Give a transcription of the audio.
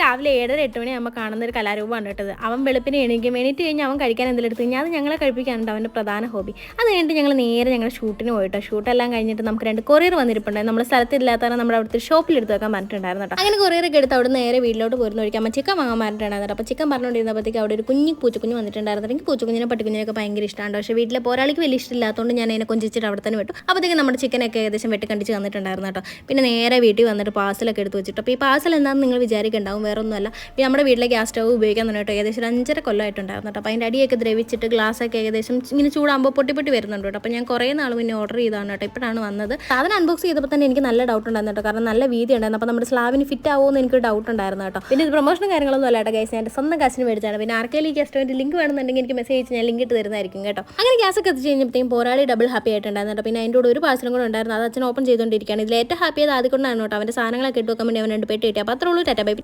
രാവിലെ 7:30 മണിയാകുമ്പോൾ കാണുന്ന ഒരു കലാരൂപമാണ് കേട്ടത്. അവൻ വെളുപ്പിനെ എണീക്കും, എണീറ്റ് കഴിഞ്ഞാൽ അവൻ കഴിക്കാൻ എന്തെങ്കിലും എടുത്ത് കഴിഞ്ഞാൽ അത് ഞങ്ങളെ കഴിപ്പിക്കാനുണ്ട് അവൻ്റെ പ്രധാന ഹോബി. അത് കഴിഞ്ഞിട്ട് ഞങ്ങൾ നേരെ ഞങ്ങളുടെ ഷൂട്ടിന് പോയിട്ടോ. ഷൂട്ടെല്ലാം കഴിഞ്ഞിട്ട് നമുക്ക് 2 കൊറിയർ വന്നിരിപ്പുണ്ടായി. നമ്മുടെ സ്ഥലത്തില്ലാത്തവരെ നമ്മുടെ അവിടുത്തെ ഷോപ്പിൽ എടുത്ത് വെക്കാൻ പറഞ്ഞിട്ടുണ്ടായിരുന്നു കേട്ടോ. അങ്ങനെ കൊറിയറൊക്കെ എടുത്ത് അവിടെ നേരെ വീട്ടിലോട്ട് പോരുന്ന ഒഴിക്കാൻ അമ്മ ചിക്കൻ വാങ്ങാൻ പറഞ്ഞിട്ടുണ്ടായിരുന്നു. അപ്പോൾ ചിക്കൻ പറഞ്ഞുകൊണ്ടിരുന്നപ്പോഴത്തേക്ക് അവിടെ ഒരു പൂച്ചക്കുഞ്ഞ് വന്നിട്ടുണ്ടായിരുന്നു. എനിക്ക് പൂച്ചക്കുഞ്ഞിനെ പട്ടിക്കുഞ്ഞിനൊക്കെ ഭയങ്കര ഇഷ്ടമാണ്. പക്ഷേ വീട്ടിലെ പോരാളിക്ക് വലിയ ഇഷ്ടമില്ലാത്തതുകൊണ്ട് ഞാൻ അതിനെ കൊഞ്ചിച്ചിട്ട് അവിടെ തന്നെ വിട്ടു. അപ്പോഴത്തേക്ക് നമ്മുടെ ചിക്കനൊക്കെ ഏകദേശം വെട്ടിക്കണ്ടിച്ച് വന്നിട്ടുണ്ടായിരുന്നു കേട്ടോ. പിന്നെ നേരെ വീട്ടിൽ വന്നിട്ട് പാഴ്സലൊക്കെ എടുത്ത് വെച്ചിട്ട്, അപ്പോൾ ഈ പാഴ്സൽ എന്താണെന്ന് നിങ്ങൾ വിചാരിക്കുന്നുണ്ടാവും, വേറെ ഒന്നുമല്ല. നമ്മുടെ വീട്ടിലെ ഗ്യാസ് സ്റ്റവ് ഉപയോഗിക്കാൻ തന്നെ കേട്ടോ. ഏകദേശം 5.5 കൊല്ലമായിട്ടുണ്ടായിരുന്നു കേട്ടോ. അപ്പോൾ അതിൻ്റെ അടിയൊക്കെ ദ്രവിച്ചിട്ട് ഗ്ലാസ്സൊക്കെ ഏകദേശം ഇങ്ങനെ ചൂടാകുമ്പോൾ പൊട്ടി വരുന്നുണ്ട് കേട്ടോ. അപ്പോൾ ഞാൻ കുറേ നാൾ മുന്നേ ഓർഡർ ചെയ്താണ് കേട്ടോ. ഇപ്പോഴാണ് വന്നത്. സാധനം അൺബോക്സ് ചെയ്തപ്പോൾ തന്നെ എനിക്ക് നല്ല ഡൗട്ട് ഉണ്ടായിരുന്നു കേട്ടോ. കാരണം നല്ല വീതി ഉണ്ടായിരുന്നു. അപ്പോൾ നമ്മുടെ സ്ലാബിന് ഫിറ്റ് ആവുമെന്ന് എനിക്ക് ഡൗട്ട് ഉണ്ടായിരുന്നു കേട്ടോ. പിന്നെ ഇത് പ്രൊമോഷനും കാര്യങ്ങളൊന്നും അല്ല കേട്ടോ ഗൈസ്, ഞാൻ എൻ്റെ സ്വന്തം കാശിന് മേടിച്ചാണ്. പിന്നെ ആർക്കെങ്കിലും ഈ ഗ്യാസ് സ്റ്റവിൻ്റെ ലിങ്ക് വേണമെന്നുണ്ടെങ്കിൽ എനിക്ക് മെസ്സേജ് അയച്ച് ഞാൻ ലിങ്ക് ഇട്ട് തരുന്നതായിരിക്കും കേട്ടോ. അങ്ങനെ ഗ്യാസ് ഒക്കെ എത്തിച്ച് കഴിഞ്ഞപ്പോഴത്തേക്കും പോരാളി ഡബിൾ ഹാപ്പി ആയിട്ടുണ്ടായിരുന്നു കേട്ടോ. പിന്നെ അതിൻ്റെ കൂടെ ഒരു പാഴ്സലും കൂടെ ഉണ്ടായിരുന്നു. അത് അച്ഛൻ ഓപ്പൺ ചെയ്തുകൊണ്ടിരിക്കുകയാണ്. ഇതിൽ ഏറ്റവും ഹാപ്പി ആയത് ആദ്യം കൊണ്ടാണ് കേട്ടോ. അവൻ്റെ സാധനങ്ങളൊക്കെ ഇട്ട് വെക്കാൻ വേണ്ടി അവൻ 2 പെട്ടി കിട്ടി. അപ്പോൾ അത്രേ ഉള്ളൂ. Tata bye.